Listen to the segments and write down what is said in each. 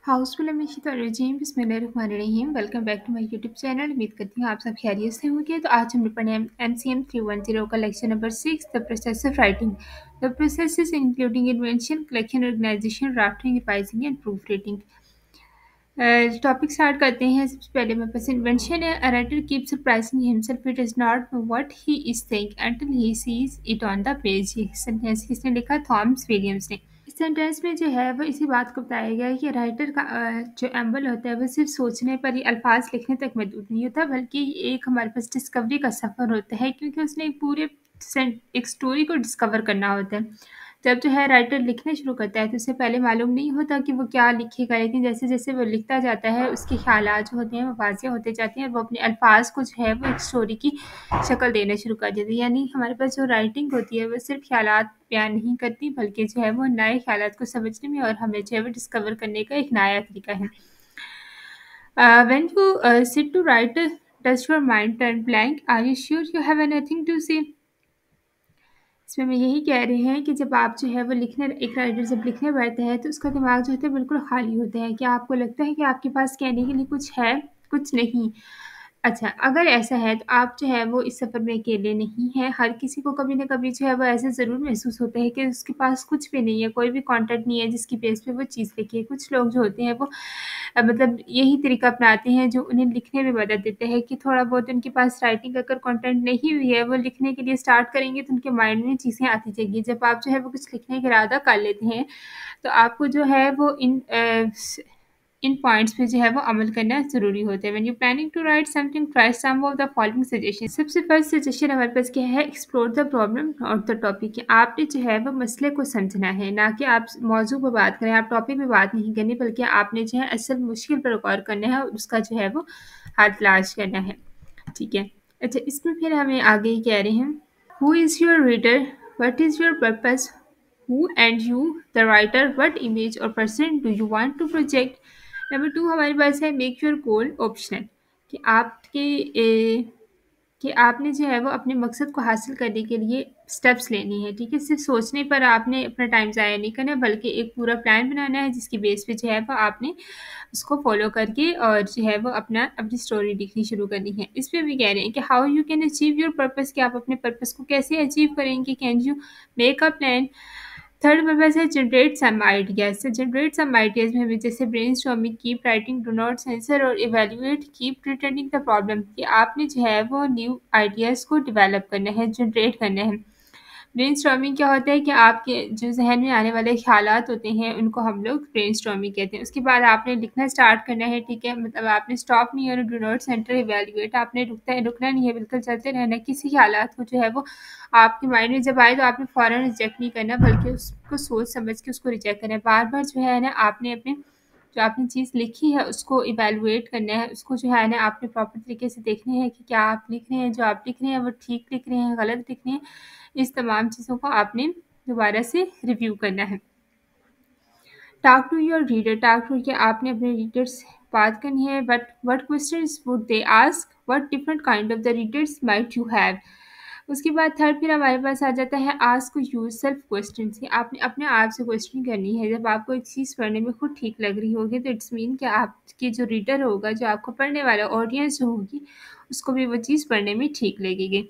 हाउसफुल रजीम बिस्मिल्लाहिर्रहमानिर्रहीम। Welcome back to my YouTube channel. उम्मीद करती हूँ आप सब खैरियत से होंगे। तो आज हम पढ़े MCM 310 का lecture number 6, the process of writing. The process including invention, collection, organisation, drafting, revising and proof reading. Topic start करते हैं। सबसे पहले मेरे पास इन्वेंशन है। A writer keeps surprising himself, he does not know what he is saying until he sees it on the page. ये sentence किसने लिखा? थॉमस विलियम्स ने। इस सेंटेंस में जो है वो इसी बात को बताया गया है कि राइटर का जो एम्बल होता है वो सिर्फ सोचने पर ही, अल्फाज लिखने तक महदूद नहीं होता, बल्कि एक हमारे पास डिस्कवरी का सफ़र होता है, क्योंकि उसने एक स्टोरी को डिस्कवर करना होता है। जब जो है राइटर लिखना शुरू करता है तो उसे पहले मालूम नहीं होता कि वो क्या लिखेगा, लेकिन जैसे जैसे वो लिखता जाता है उसके ख़्यालात जो होते हैं वो वाज़ेह होते जाते हैं, वो अपने अल्फाज को जो है वो एक स्टोरी की शक्ल देना शुरू कर देती है। यानी हमारे पास जो राइटिंग होती है वो सिर्फ ख़्यालात बयान नहीं करती, बल्कि जो है वो नए ख़्यालात को समझने में और हमें जो है वो डिस्कवर करने का एक नया तरीका है। When you sit to write, does your mind turn blank? Are you sure you have anything to say? इसमें मैं यही कह रहे हैं कि जब आप जो है वो लिखने एक राइटर जब लिखने बैठता है तो उसका दिमाग जो होता है बिल्कुल खाली होता है। क्या आपको लगता है कि आपके पास कहने के लिए कुछ है? कुछ नहीं। अच्छा, अगर ऐसा है तो आप जो है वो इस सफ़र में अकेले नहीं हैं। हर किसी को कभी न कभी जो है वो ऐसे ज़रूर महसूस होता है कि उसके पास कुछ भी नहीं है, कोई भी कंटेंट नहीं है जिसकी बेस पे वो चीज़ लिखे। कुछ लोग जो होते हैं वो मतलब यही तरीका अपनाते हैं जो उन्हें लिखने में मदद देता है कि थोड़ा बहुत उनके पास राइटिंग अगर कंटेंट नहीं हुई है, वो लिखने के लिए स्टार्ट करेंगे तो उनके माइंड में चीज़ें आती जाएँगी। जब आप जो है वो कुछ लिखने का इरादा कर लेते हैं, तो आपको जो है वो इन पॉइंट्स पे जो है वो अमल करना ज़रूरी होता है। When you planning to write something, try some of the following suggestion. सबसे फर्स्ट सजेशन हमारे पास क्या है? एक्सप्लोर द प्रॉब्लम और द टॉपिक। आपने जो है वो मसले को समझना है, ना कि आप मौजू पर बात करें, आप टॉपिक पे बात नहीं करनी, बल्कि आपने जो है असल मुश्किल पर गौर करना है और उसका जो है वो हल तलाश करना है। ठीक है। अच्छा, इसमें फिर हमें आगे ही कह रहे हैं, who is your reader? What is your purpose? Who and you, the writer, what image or person do you want to project? Number 2 हमारे पास है मेक योर गोल ऑप्शनल, कि कि आपने जो है वो अपने मकसद को हासिल करने के लिए स्टेप्स लेनी है। ठीक है, सिर्फ सोचने पर आपने अपना टाइम ज़ाया नहीं करना, बल्कि एक पूरा प्लान बनाना है जिसकी बेस पे जो है वो आपने उसको फॉलो करके और जो है वो अपनी स्टोरी लिखनी शुरू करनी है। इस पे भी कह रहे हैं कि how you can achieve your purpose, कि आप अपने पर्पस को कैसे अचीव करेंगे। Can you make a plan? Third purpose है जनरेट सम आइडियाज। तो जनरेट सम आइडियाज में हमें जैसे brainstorming, keep writing, do not censor और evaluate, keep returning the problem, कि आपने जो है वो न्यू आइडियाज़ को डेवलप करना है, जनरेट करना है। ब्रेनस्टॉर्मिंग क्या होता है कि आपके जो ज़हन में आने वाले ख़्यालात होते हैं उनको हम लोग ब्रेनस्टॉर्मिंग कहते हैं। उसके बाद आपने लिखना स्टार्ट करना है। ठीक है, मतलब आपने स्टॉप नहीं होना, डू नॉट सेंटर इवैल्यूएट, आपने रुकना नहीं है, बिल्कुल चलते रहना है। किसी ख़्यालात को जो है वो आपके माइंड में जब आए तो आपने फ़ौरन रिजेक्ट नहीं करना, बल्कि उसको सोच समझ के उसको रिजेक्ट करना है। बार-बार जो है ना आपने अपने जो आपने चीज़ लिखी है उसको इवैल्यूएट करना है, उसको जो है ना आपने प्रॉपर तरीके से देखना है कि क्या आप लिख रहे हैं, जो आप लिख रहे हैं वो ठीक लिख रहे हैं, गलत लिख रहे हैं। इस तमाम चीज़ों को आपने दोबारा से रिव्यू करना है। Talk to your reader, talk to, कि आपने अपने रीडर से बात करनी है। But what questions would they ask? What different kind of the readers might you have? उसके बाद थर्ड फिर हमारे पास आ जाता है आस्क यूर सेल्फ क्वेश्चन, कि आपने अपने आप से क्वेश्चन करनी है। जब आपको एक चीज़ पढ़ने में खुद ठीक लग रही होगी तो इट्स मीन कि आपकी जो रीडर होगा, जो आपको पढ़ने वाला ऑडियंस जो होगी, उसको भी वो चीज़ पढ़ने में ठीक लगेगी।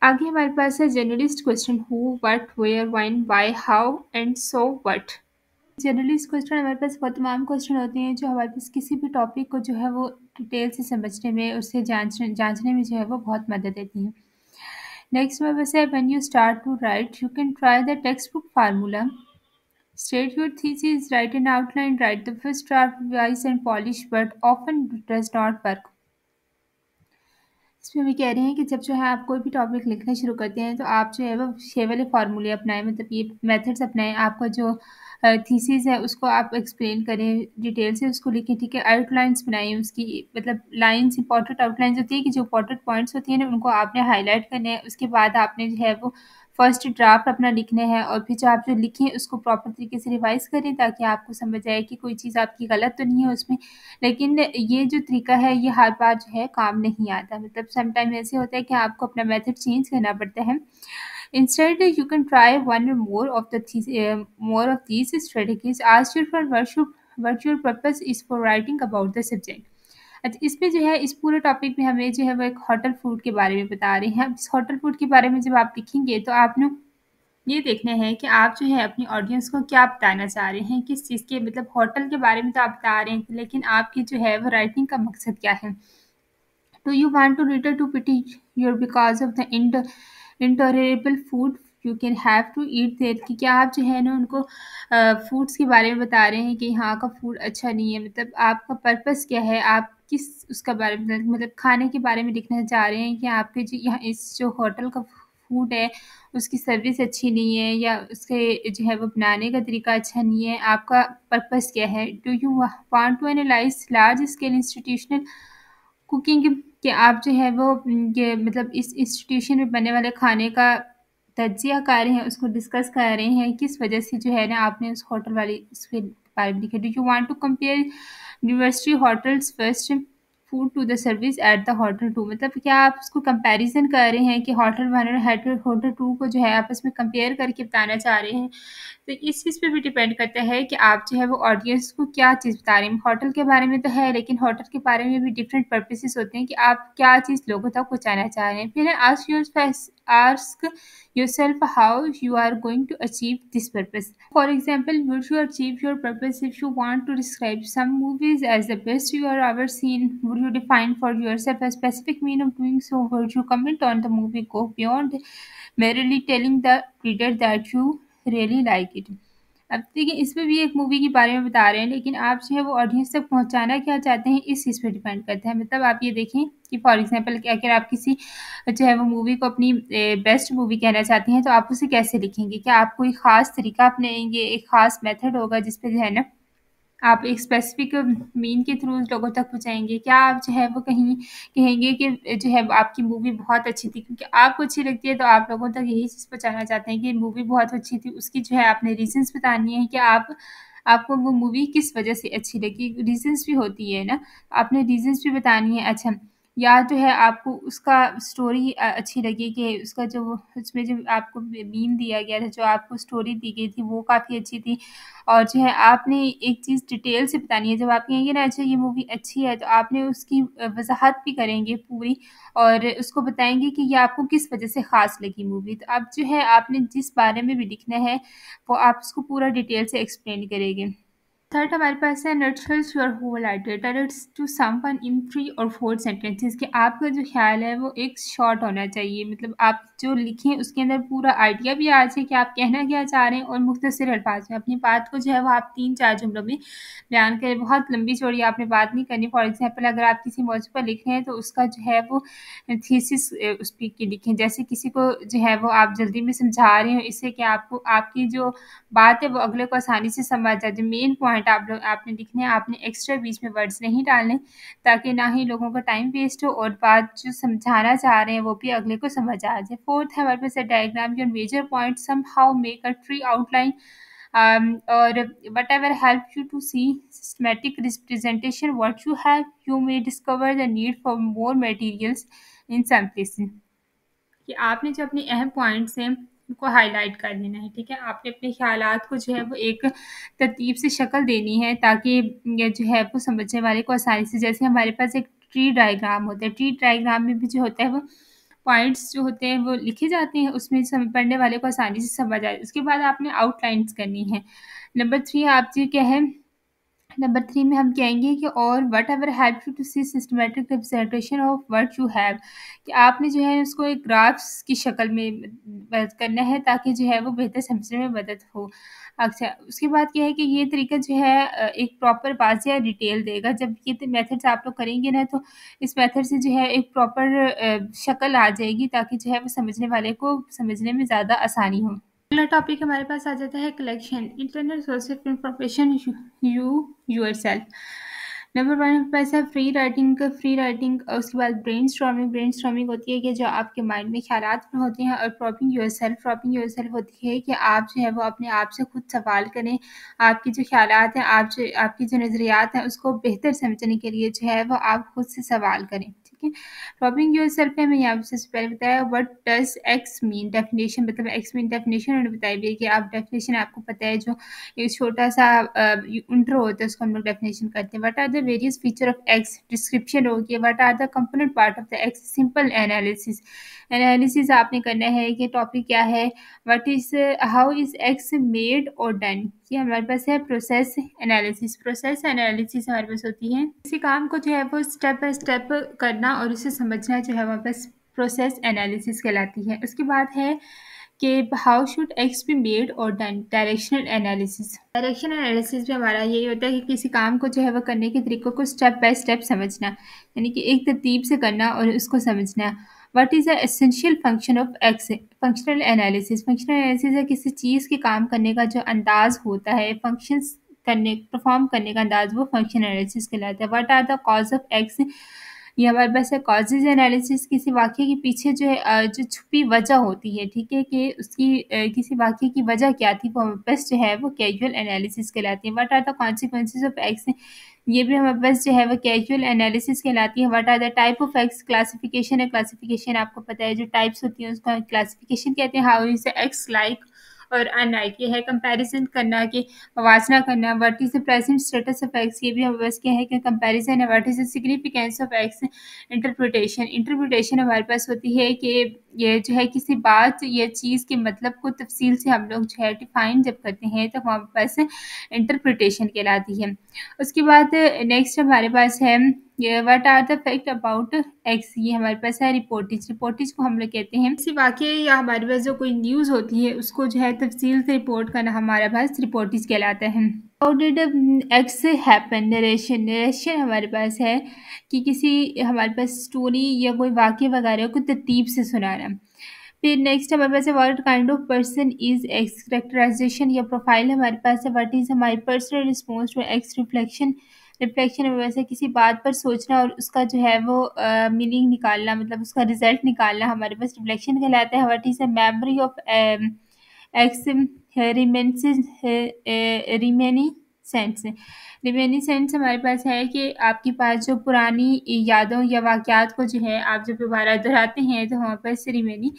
आगे हमारे पास है journalist question, who, what, where, when, why, how and so what. Journalist question हमारे पास वो तमाम क्वेश्चन होते हैं जो हमारे पास किसी भी टॉपिक को जो है वो डिटेल से समझने में, उससे जांचने में जो है वो बहुत मदद देती हैं। नेक्स्ट में बस है when you start to write you can try the text book formula, state your thesis, write an outline, write the first draft, revise and polish, but often does not work. इसमें भी कह रहे हैं कि जब जो है आप कोई भी टॉपिक लिखना शुरू करते हैं तो आप जो है वो ये वाले फार्मूले अपनाएं, मतलब ये मेथड्स अपनाएं। आपका जो थीसिस है उसको आप एक्सप्लेन करें, डिटेल से उसको लिखें। ठीक है, आउटलाइंस बनाएं उसकी, मतलब लाइंस, इंपॉर्टेंट आउटलाइंस होती है कि जो इंपॉर्टेंट पॉइंट्स होती हैं ना उनको आपने हाईलाइट करना है। उसके बाद आपने जो है वो फर्स्ट ड्राफ्ट अपना लिखना है, और फिर जो आप जो लिखें उसको प्रॉपर तरीके से रिवाइज करें ताकि आपको समझ आए कि कोई चीज़ आपकी गलत तो नहीं है उसमें। लेकिन ये जो तरीका है ये हर बार जो है काम नहीं आता, मतलब सम टाइम ऐसे होता है कि आपको अपना मेथड चेंज करना पड़ता है। Instead you can try one और more of these strategies. Ask your friend what your purpose is for writing about the subject. अच्छा, इसमें जो है इस पूरे टॉपिक में हमें जो है वो एक होटल फूड के बारे में बता रहे हैं। अब इस होटल फूड के बारे में जब आप लिखेंगे तो आपने ये देखना है कि आप जो है अपनी ऑडियंस को क्या बताना चाह रहे हैं, किस चीज़ के मतलब होटल के बारे में तो आप बता रहे हैं, लेकिन आपकी जो है वो राइटिंग का मकसद क्या है। Do you want to reader to pity your because of the intolerable food you can have to eat there कि क्या आप जो है ना उनको फूड्स के बारे में बता रहे हैं कि यहाँ का फूड अच्छा नहीं है, मतलब आपका पर्पस क्या है, आप किस उसका बारे में मतलब खाने के बारे में लिखना चाह रहे हैं कि आपके जो यहाँ इस जो होटल का फूड है उसकी सर्विस अच्छी नहीं है या उसके जो है वो बनाने का तरीका अच्छा नहीं है, आपका पर्पस क्या है। Do you want to analyse large scale institutional cooking कि आप जो है वो ये मतलब इस इंस्टीट्यूशन में बनने वाले खाने का तज्जिया कर रहे हैं, उसको डिस्कस कर रहे हैं, किस वजह से जो है ना आपने उस होटल वाली इसके बारे में लिखा। Do you want to compare university hotels first food to the service at the hotel too, मतलब क्या आप उसको कंपैरिजन कर रहे हैं कि होटल वन और होटल टू को जो है आपस में कंपेयर करके बताना चाह रहे हैं। तो इस चीज़ पे भी डिपेंड करता है कि आप जो है वो ऑडियंस को क्या चीज़ बता रहे हैं। होटल के बारे में तो है, लेकिन होटल के बारे में भी डिफरेंट पर्पसेस होते हैं कि आप क्या चीज़ लोगों तक पहुँचाना चाह रहे हैं। फिर ask yourself how you are going to achieve this purpose. For example, would you achieve your purpose if you want to describe some movies as the best you have ever seen? Would you define for yourself a specific meaning of doing so? Would you comment on the movie go beyond merely telling the reader that you really like it. अब देखिए इसमें भी एक movie के बारे में बता रहे हैं, लेकिन आप जो है वो ऑडियंस तक पहुंचाना क्या चाहते हैं इस चीज़ पे डिपेंड करता है। मतलब आप ये देखें कि फॉर एग्जांपल कि अगर आप किसी जो है वो मूवी को अपनी बेस्ट मूवी कहना चाहती हैं तो आप उसे कैसे लिखेंगे, क्या आप कोई ख़ास तरीका अपनाएंगे, एक ख़ास मेथड होगा जिस पे जो है ना आप एक स्पेसिफिक मीन के थ्रू लोगों तक पहुँचाएँगे? क्या आप जो है वो कहीं कहेंगे कि जो है आपकी मूवी बहुत अच्छी थी क्योंकि आपको अच्छी लगती है तो आप लोगों तक यही चीज़ पहुँचाना चाहते हैं कि मूवी बहुत अच्छी थी, उसकी जो है आपने रीज़न्स बतानी है कि आपको वो मूवी किस वजह से अच्छी लगी, रीज़न्स भी होती है ना, आपने रीज़न्स भी बतानी है। अच्छा, या जो है आपको उसका स्टोरी अच्छी लगी कि उसका जो उसमें जो आपको मीन दिया गया था, जो आपको स्टोरी दी गई थी वो काफ़ी अच्छी थी और जो है आपने एक चीज़ डिटेल से बतानी है। जब आप कहेंगे ना अच्छा ये मूवी अच्छी है तो आपने उसकी वज़ाहत भी करेंगे पूरी और उसको बताएँगे कि ये आपको किस वजह से ख़ास लगी मूवी। तो अब जो है आपने जिस बारे में भी लिखना है वो आप उसको पूरा डिटेल से एक्सप्लेन करेंगे। थर्ड हमारे पास है nutshells your whole idea, tell it to someone in 3 और 4 सेंटेंसेस कि आपका जो ख्याल है वो एक शॉर्ट होना चाहिए, मतलब आप जो लिखें उसके अंदर पूरा आइडिया भी आ जाए कि आप कहना क्या चाह रहे हैं और मुख्तसर अल्फाज में अपनी बात को जो है वो आप 3-4 जुमलों में बयान करें। बहुत लंबी चौड़ी आपने बात नहीं करनी। फॉर एग्जांपल अगर आप किसी मौजू पर लिख रहे हैं तो उसका जो है वो थीसिस उस पे की लिखें। जैसे किसी को जो है वो आप जल्दी में समझा रहे हो, इससे कि आपको आपकी जो बात है वो अगले को आसानी से समझ आ जाए। मेन पॉइंट आपने लिखने हैं, आपने एक्स्ट्रा बीच में वर्ड्स नहीं डालने ताकि ना ही लोगों का टाइम वेस्ट हो और बात जो समझाना चाह रहे हैं वो भी अगले को समझ आ जाए। फोर्थ है हमारे पास diagram your major point somehow make a tree outline और whatever help you to see systematic representation what you have, you may discover the need for more materials in some places। कि आपने जो अपने अहम points हैं उनको highlight कर देना है, ठीक है। आपने अपने ख्यालात को जो है वो एक तरतीब से शक्ल देनी है ताकि ये जो है वो समझने वाले को आसानी से, जैसे हमारे पास एक ट्री डायग्राम होता है, ट्री डायग्राम में भी जो होता है वो पॉइंट्स जो होते हैं वो लिखे जाते हैं, उसमें पढ़ने वाले को आसानी से समझ आए। उसके बाद आपने आउटलाइंस करनी है। नंबर 3 आप जी क्या है, नंबर 3 में हम कहेंगे कि और whatever help you to see systematic representation of what you have, कि आपने जो है उसको एक ग्राफ्स की शक्ल में करना है ताकि जो है वो बेहतर समझने में मदद हो। अच्छा, उसके बाद क्या है कि ये तरीका जो है एक प्रॉपर वाज़िया डिटेल देगा। जब ये मेथड्स आप लोग करेंगे ना तो इस मेथड से जो है एक प्रॉपर शक्ल आ जाएगी ताकि जो है वो समझने वाले को समझने में ज़्यादा आसानी हो। अगला टॉपिक हमारे पास आ जाता है collection internal source of information you yourself. Number 1 हमारे पास है फ्री राइटिंग। उसके बाद ब्रेनस्टॉर्मिंग होती है कि जो आपके माइंड में ख़्यालात होते हैं, और प्रॉपिंग योरसेल्फ होती है कि आप जो है वो अपने आप से खुद सवाल करें। आपकी जो ख़्यालात हैं, आपकी जो नज़रियात हैं, उसको बेहतर समझने के लिए जो है वो आप खुद से सवाल करें, ठीक है। प्रॉपिंग योरसेल्फ में मैंने आपसे सबसे पहले बताया what does x mean, definition मतलब एक्स मीन डेफिनेशन उन्होंने बताई भी है कि आप डेफिनेशन आपको पता है, जो एक छोटा सा इंट्रो होता है उसको हम लोग डेफिनेशन करते हैं। What are the various feature of X, description होगी। What are the component part of the X, simple analysis आपने करना है कि टॉपिक क्या है। What is how is X made और डन, ये हमारे पास है प्रोसेस एनालिसिस हमारे पास होती है। किसी काम को जो है वो स्टेप बाय स्टेप करना और उसे समझना जो है हमारे पास प्रोसेस एनालिसिस कहलाती है। उसके बाद है कि how should x be made और डन, डायरेक्शन एनालिसिस में हमारा यही होता है कि किसी काम को जो है वो करने के तरीकों को स्टेप बाय स्टेप समझना, यानी कि एक तरतीब से करना और उसको समझना। What is the essential function of x, functional analysis है किसी चीज़ के काम करने का जो अंदाज होता है, परफॉर्म करने का अंदाज, वो फंक्शन एनालिसिस कहलाता है। What are the cause of X, ये हमारे पास है कॉजेज एनालिसिस, किसी वाक़ये के पीछे जो है जो छुपी वजह होती है, ठीक है, कि उसकी किसी वाक़ये की वजह क्या थी, वो हमारे पास जो है वो कैजुअल एनालिसिस कहलाती है। What are the consequences of X, ये भी हमारे पास जो है वो कैजुअल एनालिसिस कहलाती है। What are the type of X, classification है, क्लासिफिकेशन आपको पता है जो टाइप्स होती हैं उसको क्लासिफिकेशन कहते हैं। हाउ इज एक्स लाइक और अनलाइक, ये है कंपैरिजन करना, कि मवाजना करना। What is the present status of X, ये भी हमारे पास क्या है कि कंपैरिजन है। What is the significance of x, interpretation हमारे पास होती है कि ये जो है किसी बात या चीज़ के मतलब को तफसील से हम लोग जो है डिफाइन जब करते हैं तो हमारे पास इंटरप्रिटेशन कहलाती है। उसके बाद नेक्स्ट हमारे पास है ये what are the fact about X, ये हमारे पास है रिपोर्टेज को हम लोग कहते हैं किसी वाक़ये या हमारे पास जो कोई न्यूज़ होती है उसको जो है तफसील से रिपोर्ट करना हमारे पास रिपोर्टेज कहलाता है। How did x happen, narration हमारे पास है कि किसी हमारे पास स्टोरी या कोई वाक़ये वगैरह को तरतीब से सुनाना। फिर नेक्स्ट हमारे पास है what kind of person is X, characterisation या प्रोफाइल हमारे पास है। व्हाट इज हमारी personal response to X, reflection हमारे पास है किसी बात पर सोचना और उसका जो है वो मीनिंग निकालना, मतलब उसका रिजल्ट निकालना हमारे पास रिफ्लेक्शन कहलाता है। What is the memory of X, reminiscence, reminiscence हमारे पास है कि आपके पास जो पुरानी यादों या वाक़यात को जो है आप जब दोबारा दोहराते हैं तो हमारे पास रिमेनी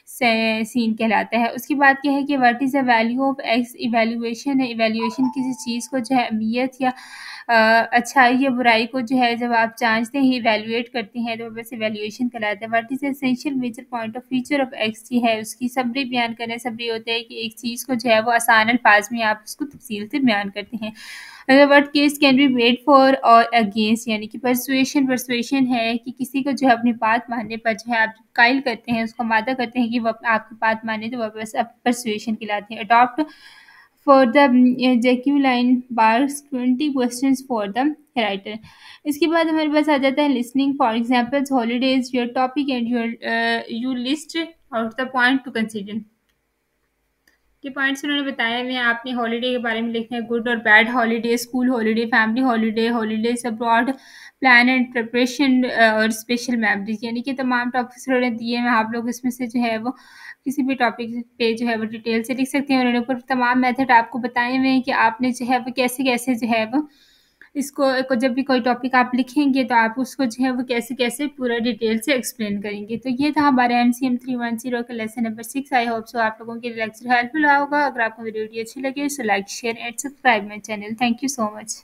सीन कहलाता है। उसके बाद क्या है कि what is the value of x, evaluation है। इवैल्यूएशन किसी चीज़ को जो है अहमियत या अच्छाई या बुराई को जो है जब आप जाँचते हैं, इवैल्यूएट करते हैं तो बस इवैल्यूएशन कहलाता है। What is the essential major point of feature of X, ये है उसकी समरी बयान करना। समरी होता है कि एक चीज़ को जो है वो आसान अल्फाज में आप उसको तफसील से बयान करते हैं। What case can be made for और अगेंस्ट, यानी कि परसुएशन है कि किसी को जो है अपनी बात मानने पर जो है आप कायल करते हैं, उसको मादा करते हैं कि वो आपकी बात माने, तो वह बस अब परसुएशन कहलाते हैं। Adopt for the Jacqueline Bars 20 questions for the writer. इसके बाद हमारे पास आ जाता है listening. For examples holidays, your topic and you list out the point to consider, के पॉइंट्स उन्होंने बताए हुए हैं। आपने हॉलीडे के बारे में लिखना है, गुड और bad holiday, school holiday, family holiday, holidays abroad, plan and preparation और स्पेशल मेमोरीज, यानी कि तमाम टॉपिक्स उन्होंने दिए हैं। आप लोग इसमें से जो है वो किसी भी टॉपिक पे जो है वो डिटेल से लिख सकते हैं। उन्होंने ऊपर तमाम मेथड आपको बताए हुए हैं कि आपने जो है वो कैसे कैसे जो है वो इसको को जब भी कोई टॉपिक आप लिखेंगे तो आप उसको जो है वो कैसे कैसे पूरा डिटेल से एक्सप्लेन करेंगे। तो ये था हमारे MCM 310 का lesson number 6। I hope so आप लोगों के लिए लेक्चर हेल्पफुल रहा होगा। अगर आपको वीडियो अच्छी लगे so like share and subscribe my channel. Thank you so much.